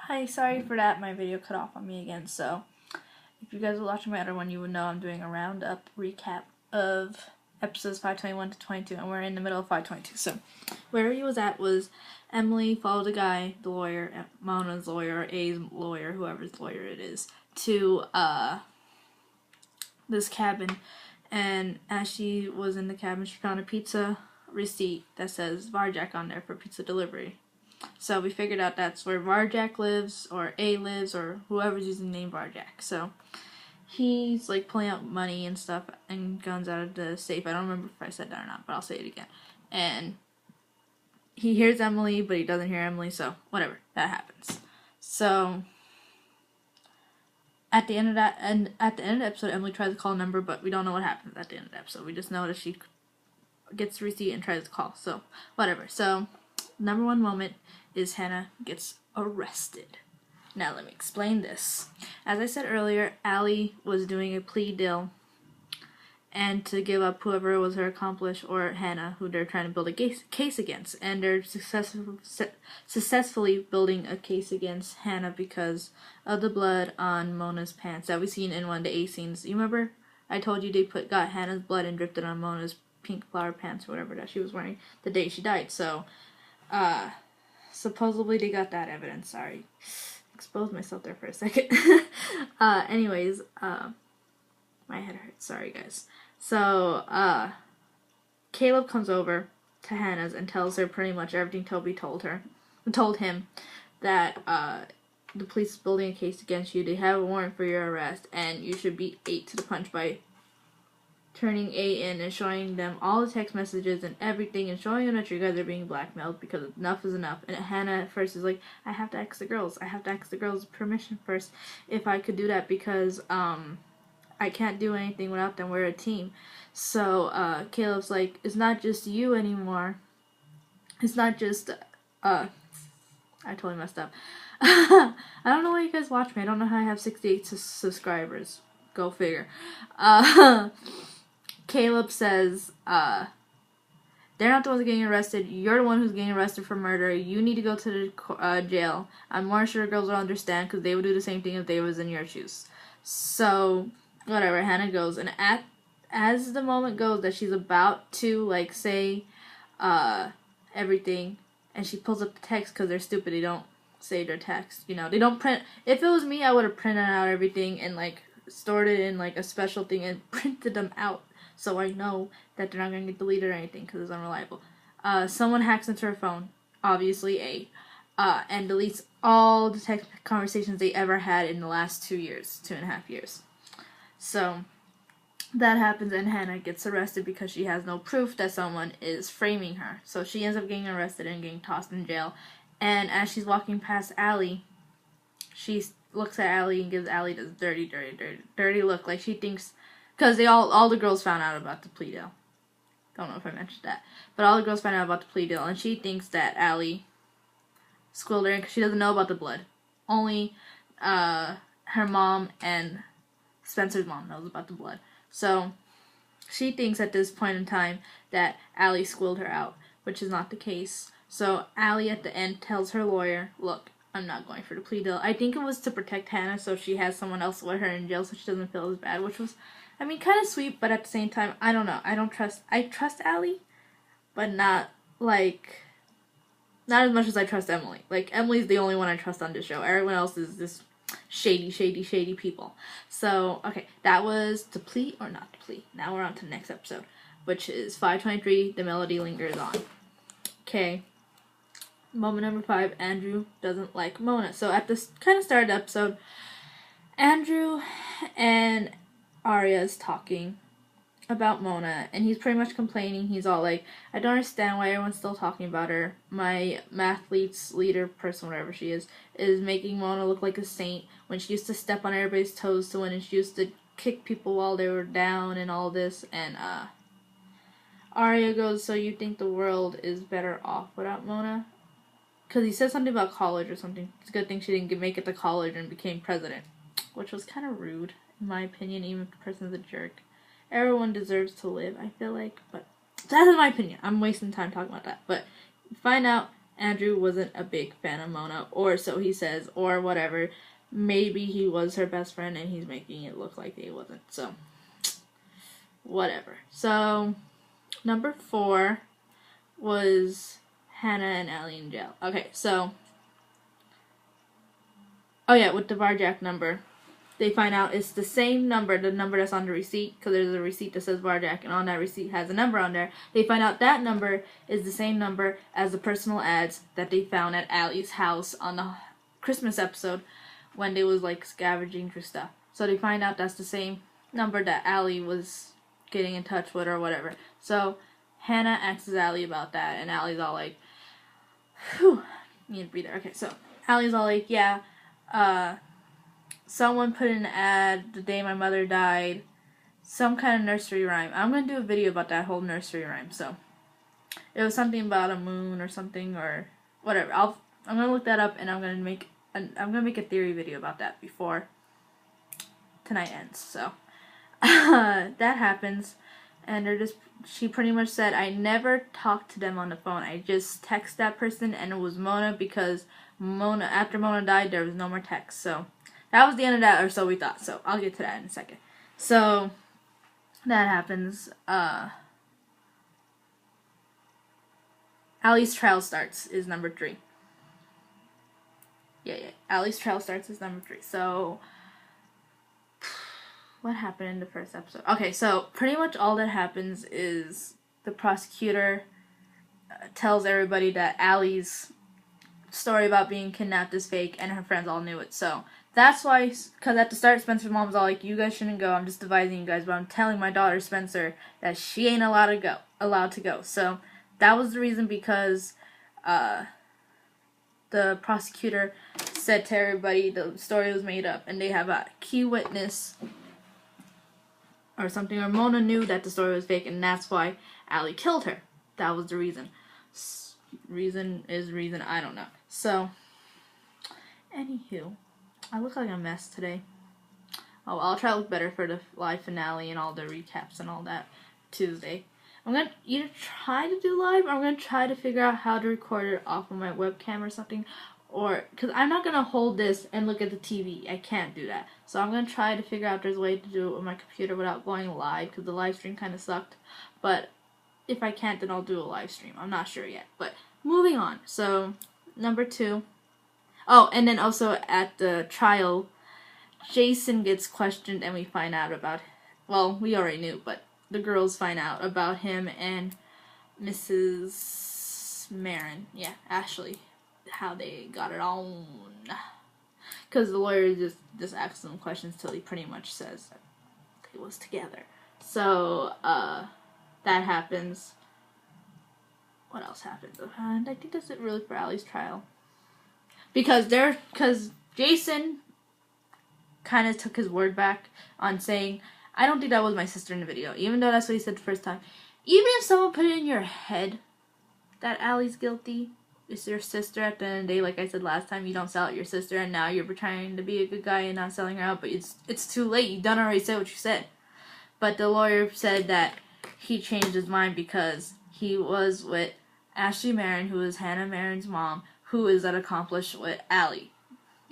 Hi, sorry for that. My video cut off on me again. So, if you guys were watching my other one, you would know I'm doing a roundup recap of episodes 521 to 22, and we're in the middle of 522. So, where he was at was Emily followed the guy, the lawyer, Mona's lawyer, or A's lawyer, whoever's lawyer it is, to this cabin. And as she was in the cabin, she found a pizza receipt that says Varjak on there for pizza delivery. So we figured out that's where Varjak lives, or A lives, or whoever's using the name Varjak. So he's like pulling out money and stuff and guns out of the safe. I don't remember if I said that or not, but I'll say it again. And he hears Emily, but he doesn't hear Emily, so whatever. That happens. So at the end of the episode, Emily tries to call a number, but we don't know what happens at the end of the episode. We just know that she gets the receipt and tries to call. So whatever. So number one moment is Hannah gets arrested. Now let me explain this. As I said earlier, Allie was doing a plea deal and to give up whoever was her accomplice or Hannah, who they're trying to build a case against. And they're successfully building a case against Hannah because of the blood on Mona's pants that we seen in one of the A scenes. You remember? I told you they got Hannah's blood and dripped it on Mona's pink flower pants or whatever that she was wearing the day she died. So, supposedly they got that evidence. Sorry. Exposed myself there for a second. Anyways, my head hurts. Sorry, guys. So, Caleb comes over to Hannah's and tells her pretty much everything Toby told him that, the police is building a case against you. They have a warrant for your arrest, and you should beat 8 to the punch by turning A in and showing them all the text messages and everything and showing them that you guys are being blackmailed because enough is enough. And Hannah at first is like, I have to ask the girls. I have to ask the girls' permission first if I could do that because I can't do anything without them. We're a team. So Caleb's like, it's not just you anymore. It's not just I totally messed up. I don't know why you guys watch me. I don't know how I have 68 subscribers. Go figure. Caleb says, they're not the ones getting arrested. You're the one who's getting arrested for murder. You need to go to the jail. I'm more sure girls will understand because they would do the same thing if they was in your shoes. So, whatever. Hannah goes. And as the moment goes that she's about to, like, say everything, and she pulls up the text because they're stupid. They don't save their text. You know, they don't print. If it was me, I would have printed out everything and, like, stored it in, like, a special thing and printed them out. So I know that they're not going to get deleted or anything because it's unreliable. Someone hacks into her phone, obviously A, and deletes all the text conversations they ever had in the last 2 years, 2.5 years. So that happens and Hannah gets arrested because she has no proof that someone is framing her. So she ends up getting arrested and getting tossed in jail. And as she's walking past Allie, she looks at Allie and gives Allie this dirty look. Like she thinks... Because all the girls found out about the plea deal. Don't know if I mentioned that. But all the girls found out about the plea deal. And she thinks that Allie squilled her in because she doesn't know about the blood. Only her mom and Spencer's mom knows about the blood. So she thinks at this point in time that Allie squilled her out. Which is not the case. So Allie at the end tells her lawyer, look, I'm not going for the plea deal. I think it was to protect Hannah so she has someone else with her in jail so she doesn't feel as bad. Which was... I mean, kind of sweet, but at the same time, I don't know. I trust Allie, but not as much as I trust Emily. Like, Emily's the only one I trust on this show. Everyone else is this shady people. So, okay, that was to plea or not to plea. Now we're on to the next episode, which is 523, The Melody Lingers On. Okay. Moment number 5, Andrew doesn't like Mona. So, at the kind of start of the episode, Andrew and Arya is talking about Mona, and he's pretty much complaining. He's all like, I don't understand why everyone's still talking about her. My mathletes leader person, whatever she is making Mona look like a saint when she used to step on everybody's toes to win, and she used to kick people while they were down and all this. And Arya goes, so you think the world is better off without Mona? Because he said something about college or something. It's a good thing she didn't make it to college and became president, which was kind of rude. In my opinion, even if the person's a jerk. Everyone deserves to live, I feel like, but that is my opinion. I'm wasting time talking about that. But find out Andrew wasn't a big fan of Mona, or so he says, or whatever. Maybe he was her best friend and he's making it look like he wasn't. So, whatever. So, number 4 was Hannah and Allie in jail. Okay, so, oh yeah, with the Varjak number, they find out it's the same number, the number that's on the receipt, because there's a receipt that says Varjak, and on that receipt has a number on there. They find out that number is the same number as the personal ads that they found at Allie's house on the Christmas episode when they was like scavenging for stuff. So they find out that's the same number that Allie was getting in touch with or whatever. So Hannah asks Allie about that, and Allie's all like, whew, need to breathe there. Okay, so Allie's all like, yeah, someone put in an ad the day my mother died, some kind of nursery rhyme. I'm going to do a video about that whole nursery rhyme, so it was something about a moon or something or whatever. I'm going to look that up, and I'm going to make a theory video about that before tonight ends. So that happens, and she pretty much said, I never talked to them on the phone. I just text that person, and it was Mona, because after Mona died, there was no more text. So that was the end of that, or so we thought. So I'll get to that in a second. So that happens. Allie's trial starts is number 3. Yeah. Allie's trial starts is number 3. So what happened in the first episode? Okay, so pretty much all that happens is the prosecutor tells everybody that Allie's story about being kidnapped is fake, and her friends all knew it. So that's why, because at the start, Spencer's mom was all like, you guys shouldn't go, I'm just advising you guys, but I'm telling my daughter, Spencer, that she ain't allowed to go. So that was the reason, because the prosecutor said to everybody the story was made up, and they have a key witness or something, or Mona knew that the story was fake, and that's why Allie killed her. That was the reason. Reason is reason, I don't know. So, anywho, I look like a mess today. Oh, I'll try to look better for the live finale and all the recaps and all that Tuesday. I'm going to either try to do live, or I'm going to try to figure out how to record it off of my webcam or something. Or, because I'm not going to hold this and look at the TV. I can't do that. So I'm going to try to figure out if there's a way to do it with my computer without going live, because the live stream kind of sucked. But if I can't, then I'll do a live stream. I'm not sure yet. But moving on. So, number 2. Oh, and then also at the trial, Jason gets questioned, and we find out about, well, we already knew, but the girls find out about him and Mrs. Marin. Yeah, Ashley. How they got it on. Because the lawyer just asks them questions till he pretty much says that they was together. So, that happens. What else happens? And I think that's it really for Allie's trial. Because Jason kind of took his word back on saying, I don't think that was my sister in the video. Even though that's what he said the first time. Even if someone put it in your head that Allie's guilty, it's your sister at the end of the day. Like I said last time, you don't sell out your sister, and now you're trying to be a good guy and not selling her out, but it's too late. You done already said what you said. But the lawyer said that he changed his mind because he was with Ashley Marin, who is Hannah Marin's mom, who is an accomplice with Allie.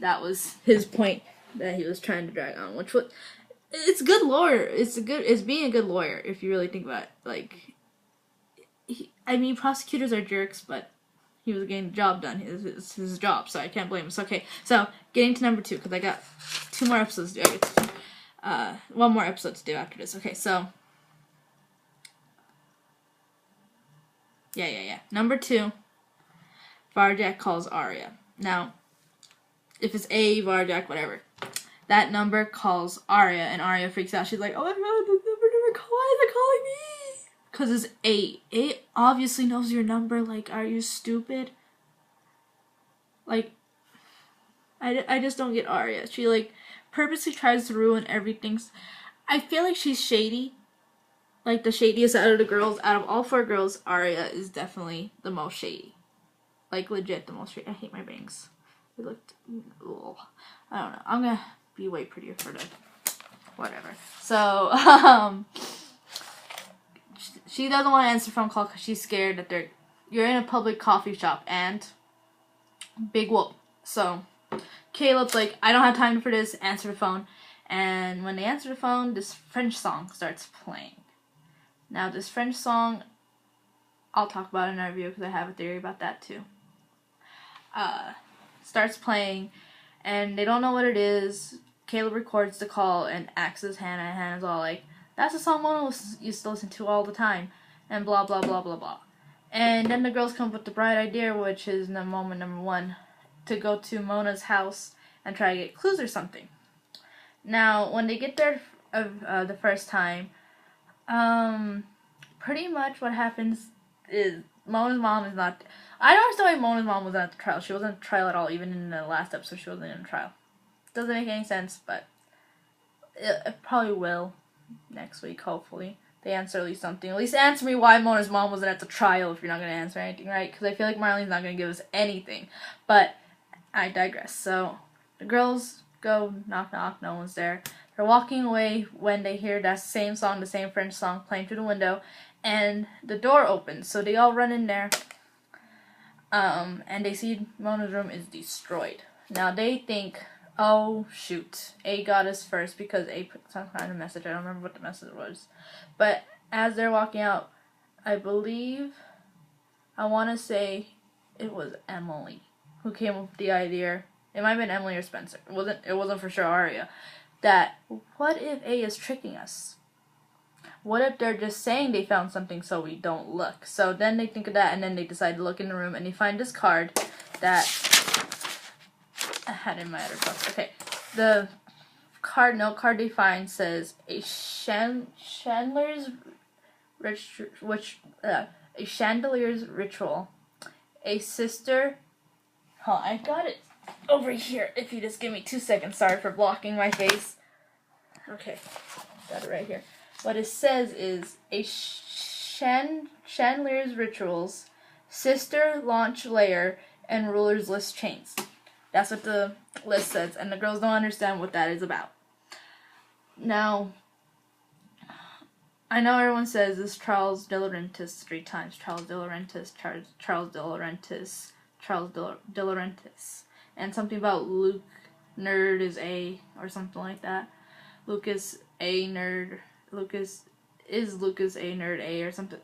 That was his point that he was trying to drag on, which was, it's good lawyer. It's being a good lawyer if you really think about it. Like, prosecutors are jerks, but he was getting the job done. It's his job, so I can't blame him. So, okay, so getting to number 2, because I got 2 more episodes to do. One more episode to do after this. Okay, so yeah. Number 2, Varjak calls Arya. Now, if it's A, Varjak, whatever, that number calls Arya, and Arya freaks out. She's like, oh my god, the number never called. Why is it calling me? Because it's 8. 8 obviously knows your number. Like, are you stupid? Like, I just don't get Arya. She, like, purposely tries to ruin everything. I feel like she's shady. Like, the shadiest out of the girls. Out of all 4 girls, Arya is definitely the most shady. Like, legit the most shady. I hate my bangs. They looked, ugh. I don't know. I'm gonna be way prettier for the whatever. So, she doesn't want to answer the phone call because she's scared that you're in a public coffee shop and big whoop. So Caleb's like, I don't have time for this, answer the phone. And when they answer the phone, this French song starts playing. Now this French song, I'll talk about it in our review because I have a theory about that too. Starts playing and they don't know what it is. Caleb records the call and asks Hannah, and Hannah's all like, that's a song Mona used to listen to all the time, and blah blah blah blah blah. And then the girls come up with the bright idea, which is the moment number 1, to go to Mona's house and try to get clues or something. Now, when they get there the first time, pretty much what happens is Mona's mom is not... I don't understand why Mona's mom was at the trial. She wasn't at the trial at all. Even in the last episode, she wasn't in the trial. Doesn't make any sense, but it probably will next week, hopefully. They answer at least something. At least answer me why Mona's mom wasn't at the trial if you're not going to answer anything, right? Because I feel like Marlene's not going to give us anything. But I digress. So the girls go, knock knock, no one's there. They're walking away when they hear that same song, the same French song playing through the window, and the door opens. So they all run in there, and they see Mona's room is destroyed. Now they think, oh shoot, A got us first because A put some kind of message. I don't remember what the message was. But as they're walking out, I want to say it was Emily who came up with the idea. It might have been Emily or Spencer. It wasn't for sure Aria. That, what if A is tricking us? What if they're just saying they found something so we don't look? So then they think of that, and then they decide to look in the room, and they find this card that I had in my other book. Okay, the note card they find says a chandelier's ritual, a sister. Oh, I got it over here. If you just give me 2 seconds. Sorry for blocking my face. Okay, got it right here. What it says is a chandelier's rituals, sister launch layer, and ruler's list chains. That's what the list says, and the girls don't understand what that is about. Now, I know everyone says this Charles de Laurentiis 3 times. Charles de Laurentiis, Charles de Laurentiis, Charles de Laurentiis. And something about Luke nerd is A, or something like that. Lucas A nerd. Lucas A nerd A, or something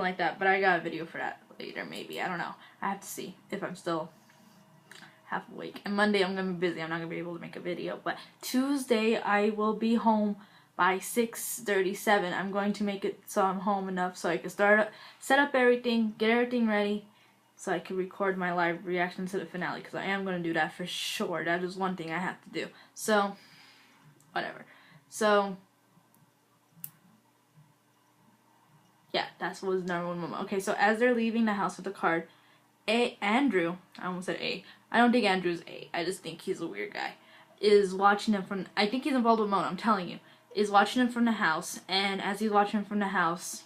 like that. But I got a video for that later, maybe. I don't know. I have to see if I'm still half awake. And Monday I'm gonna be busy. I'm not gonna be able to make a video. But Tuesday I will be home by 6:37. I'm going to make it so I'm home enough so I can set up everything, get everything ready, so I can record my live reaction to the finale, because I am going to do that for sure. That is one thing I have to do. So, whatever. So, yeah, that was number 1 moment. Okay, so as they're leaving the house with the card, Andrew, I almost said A. I don't think Andrew's A. I just think he's a weird guy. Is watching him from, I think he's involved with Mona, I'm telling you. Is watching him from the house, and as he's watching him from the house,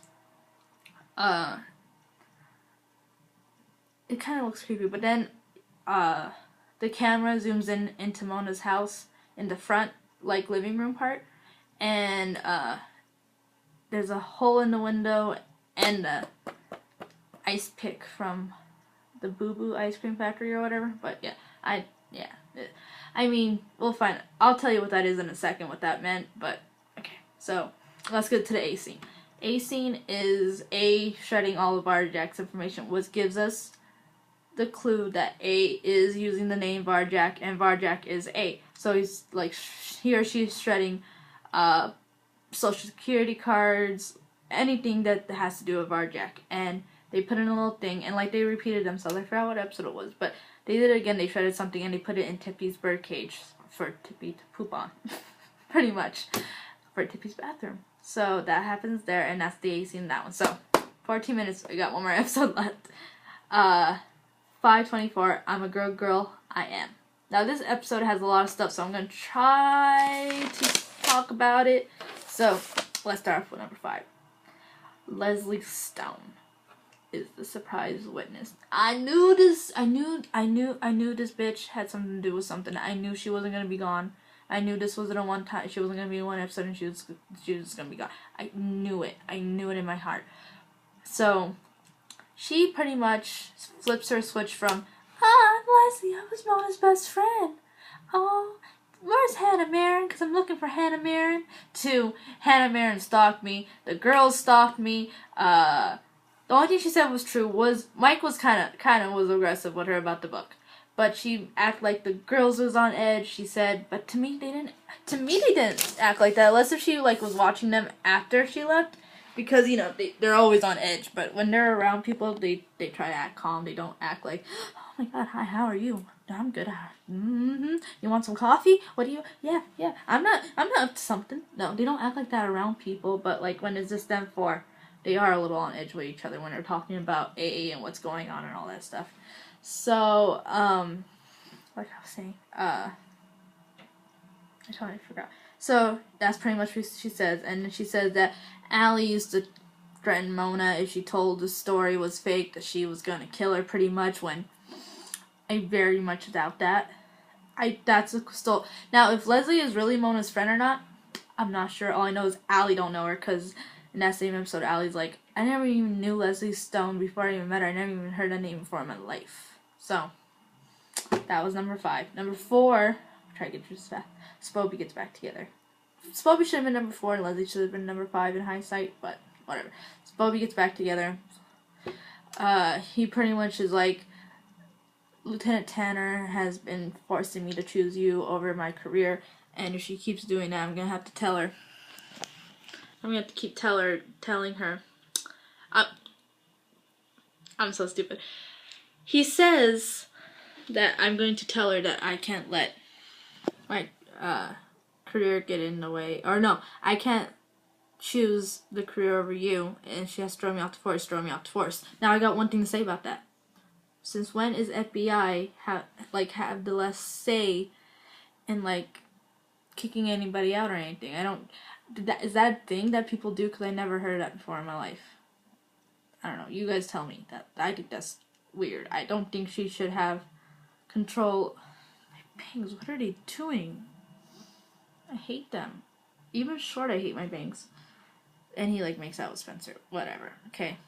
it kind of looks creepy, but then the camera zooms into Mona's house in the front, like, living room part, and there's a hole in the window and a ice pick from the Boo Boo ice cream factory or whatever. But yeah, I mean, we'll find it. I'll tell you what that is in a second, what that meant. But okay, so let's get to the A scene. A scene is A shredding all of Varjak's information, which gives us the clue that A is using the name Varjak, and Varjak is A. So he's like, he or she is shredding social security cards, anything that has to do with Varjak, and they put in a little thing, and like they repeated themselves. I forgot what episode it was, but they did it again. They shredded something and they put it in Tippy's bird cage for Tippy to poop on, pretty much, for Tippy's bathroom. So that happens there, and that's the A scene in that one. So 14 minutes. We got one more episode left. 5:24. I'm a girl. I am. Now this episode has a lot of stuff, so I'm gonna try to talk about it. So let's start off with number 5. Leslie Stone is the surprise witness. I knew this. I knew this bitch had something to do with something. I knew she wasn't gonna be gone. I knew this wasn't a one time. She wasn't gonna be in one episode, and she was gonna be gone. I knew it. I knew it in my heart. So she pretty much flips her switch from, I'm Leslie, I was Mona's best friend. Oh, where's Hannah Marin? Because I'm looking for Hannah Marin. To Hannah Marin stalked me. The girls stalked me. The only thing she said was true was Mike was kind of was aggressive with her about the book. But she acted like the girls was on edge. She said, but to me they didn't. To me they didn't act like that. Unless if she like was watching them after she left. Because, you know, they're always on edge. But when they're around people, they try to act calm. They don't act like, oh my god, hi, how are you? I'm good. You want some coffee? What do you? Yeah. I'm not up to something. No, they don't act like that around people. But, like, when it's just them four, they are a little on edge with each other when they're talking about AA and what's going on and all that stuff. So, like I was saying, I totally forgot. So, that's pretty much what she says. And then she says that Allie used to threaten Mona if she told the story was fake, that she was going to kill her pretty much, when I very much doubt that. Still... Now, if Leslie is really Mona's friend or not, I'm not sure. All I know is Allie don't know her, because in that same episode, Allie's like, I never even knew Leslie Stone before I even met her. I never even heard her name before in my life. So, that was number 5. Number 4, try to get through this fast. Spoby gets back together. Spoby should have been number 4 and Leslie should have been number 5 in hindsight, but whatever. Spoby gets back together. He pretty much is like, Lieutenant Tanner has been forcing me to choose you over my career, and if she keeps doing that, I'm gonna have to tell her. I'm gonna have to keep telling her. I'm so stupid. He says that I'm going to tell her that I can't let my career get in the way. Or no, I can't choose the career over you, and she has to throw me off the force. Now I got one thing to say about that. Since when is FBI have the less say in like kicking anybody out or anything? Is that a thing that people do? Because I never heard that before in my life. I don't know. You guys tell me. I think that's weird. I don't think she should have control. My bangs, what are they doing? I hate them. Even short, I hate my bangs. And he like makes out with Spencer. Whatever. Okay.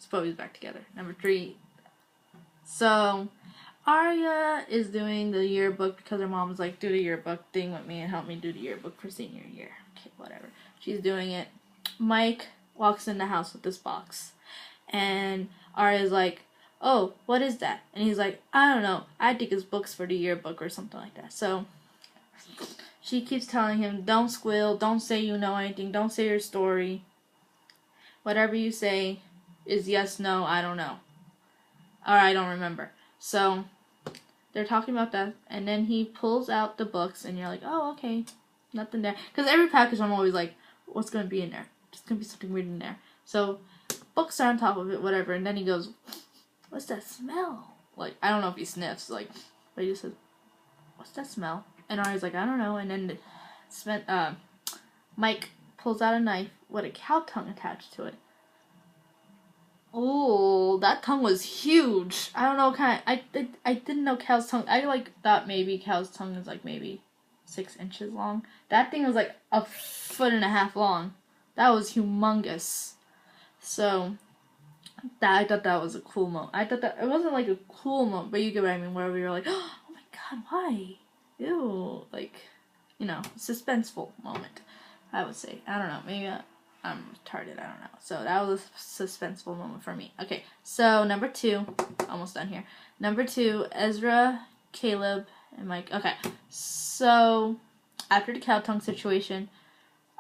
Spoby's back together. Number 3. So, Arya is doing the yearbook because her mom was like, do the yearbook thing with me and help me do the yearbook for senior year. Okay, whatever. She's doing it. Mike walks in the house with this box. And Arya's like, oh, what is that? And he's like, I don't know. I think it's books for the yearbook or something like that. So, she keeps telling him, don't squeal, don't say you know anything, don't say your story. Whatever you say is yes, no, I don't know. Or I don't remember. So, they're talking about that, and then he pulls out the books, and you're like, oh, okay, nothing there. Because every package I'm always like, what's going to be in there? There's going to be something weird in there. So, books are on top of it, whatever, and then he goes, what's that smell? Like, I don't know if he sniffs, like, but he just says, what's that smell? And Ari's like, I don't know, and then Mike pulls out a knife with a cow tongue attached to it. Oh, that tongue was huge. I don't know, I didn't know cow's tongue. I thought maybe cow's tongue is like maybe 6 inches long. That thing was like 1.5 feet long. That was humongous. So, I thought that was a cool moment. I thought that it wasn't like a cool moment, but you get what I mean. Where we were like, oh my god, why? Ew, like, you know, suspenseful moment. I would say. I don't know. Maybe I'm retarded, I don't know. So that was a suspenseful moment for me. Okay, so number 2, almost done here. Number 2, Ezra, Caleb, and Mike. Okay, so after the cow tongue situation,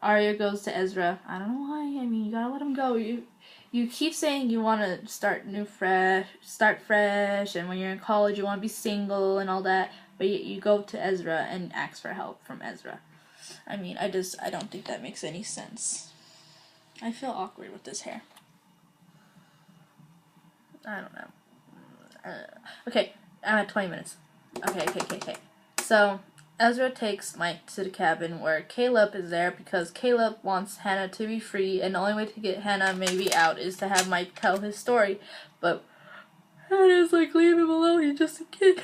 Arya goes to Ezra. I don't know why. I mean, you gotta let him go. You keep saying you want to start fresh, and when you're in college you want to be single and all that, but you go to Ezra and ask for help from Ezra. I mean, I don't think that makes any sense. I feel awkward with this hair. I don't know. Okay, I'm at 20 minutes. Okay. So, Ezra takes Mike to the cabin where Caleb is there because Caleb wants Hannah to be free, and the only way to get Hannah maybe out is to have Mike tell his story. But Hannah's like, leave him alone, he's just a kid.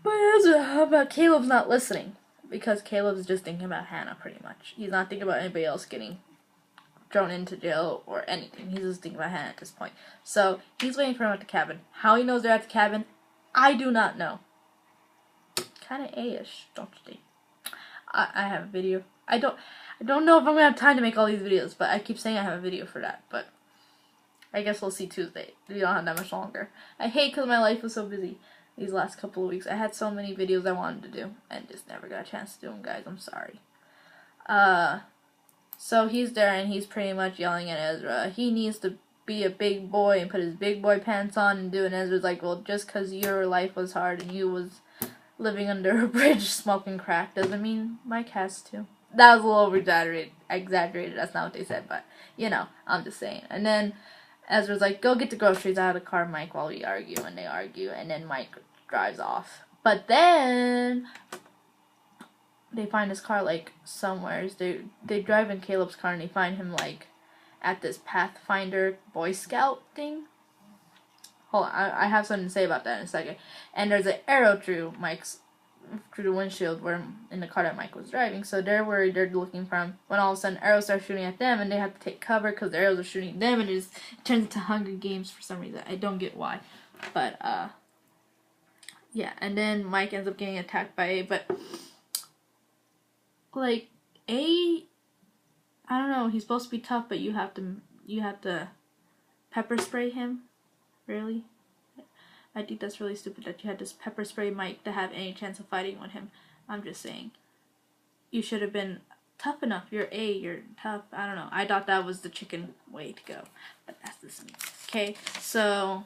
But Ezra, but Caleb's not listening because Caleb's just thinking about Hannah pretty much. He's not thinking about anybody else getting thrown into jail or anything. He's just thinking about Hannah at this point. So he's waiting for him at the cabin. How he knows they're at the cabin, I do not know. Kind of A-ish, don't you think? I have a video. I don't know if I'm gonna have time to make all these videos, but I keep saying I have a video for that. But I guess we'll see Tuesday. We don't have that much longer. I hate because my life was so busy these last couple of weeks. I had so many videos I wanted to do and just never got a chance to do them, guys. I'm sorry. So he's there and he's pretty much yelling at Ezra. He needs to be a big boy and put his big boy pants on and do it. And Ezra's like, well, just because your life was hard and you was living under a bridge smoking crack doesn't mean Mike has to. That was a little exaggerated. That's not what they said, but, you know, I'm just saying. And then Ezra's like, go get the groceries out of the car, Mike, while we argue. And they argue, and then Mike drives off. But then they find his car, like, somewhere. They drive in Caleb's car, and they find him, like, at this Pathfinder Boy Scout thing. Hold on, I have something to say about that in a second. And there's an arrow through the windshield in the car that Mike was driving. So they're worried, they're looking for him. When all of a sudden arrows start shooting at them, and they have to take cover because the arrows are shooting at them, and it turns into Hunger Games for some reason. I don't get why. But, yeah. And then Mike ends up getting attacked by A, but, like, A, I don't know, he's supposed to be tough, but you have to pepper spray him. Really? I think that's really stupid that you had to pepper spray Mike to have any chance of fighting with him. I'm just saying. You should have been tough enough. You're A, you're tough. I don't know. I thought that was the chicken way to go. But that's just me. Okay, so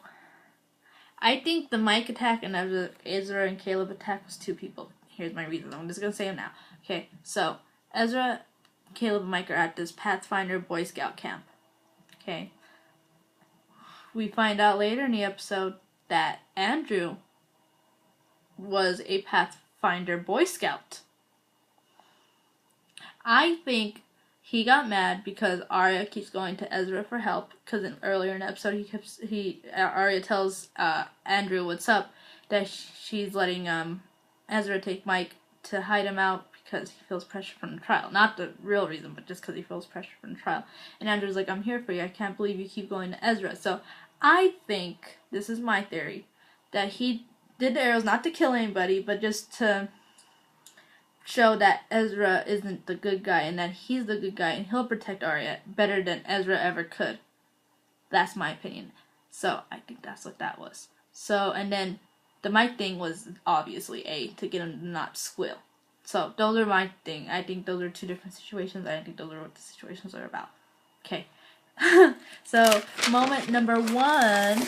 I think the Mike attack and the Ezra and Caleb attack was two people. Here's my reasons. I'm just going to say them now. Okay, so Ezra, Caleb, and Mike are at this Pathfinder Boy Scout camp. Okay. We find out later in the episode that Andrew was a Pathfinder Boy Scout. I think he got mad because Arya keeps going to Ezra for help. Because earlier in the episode, Arya tells Andrew what's up, that she's letting Ezra take Mike to hide him out because he feels pressure from the trial. Not the real reason, but just because he feels pressure from the trial. And Andrew's like, I'm here for you. I can't believe you keep going to Ezra. So I think, this is my theory, that he did the arrows not to kill anybody, but just to show that Ezra isn't the good guy and that he's the good guy and he'll protect Arya better than Ezra ever could. That's my opinion. So I think that's what that was. So, and then the Mike thing was obviously A, to get him to not squeal. So those are my thing. I think those are two different situations. I think those are what the situations are about. Okay. So moment number 1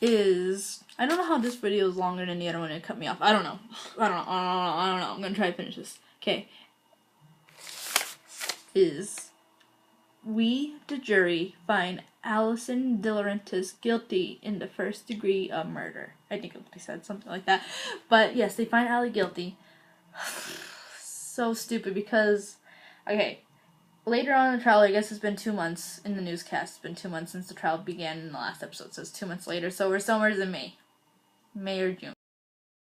is, I don't know how this video is longer than the other one. It cut me off. I don't know. I'm gonna try to finish this. Okay. Is we, the jury, find Alison DeLaurentis guilty in the first degree of murder. I think they said something like that. But yes, they find Allie guilty. So stupid because, okay, later on in the trial, I guess it's been 2 months in the newscast. It's been 2 months since the trial began in the last episode, so it's 2 months later. So we're somewhere in May or June.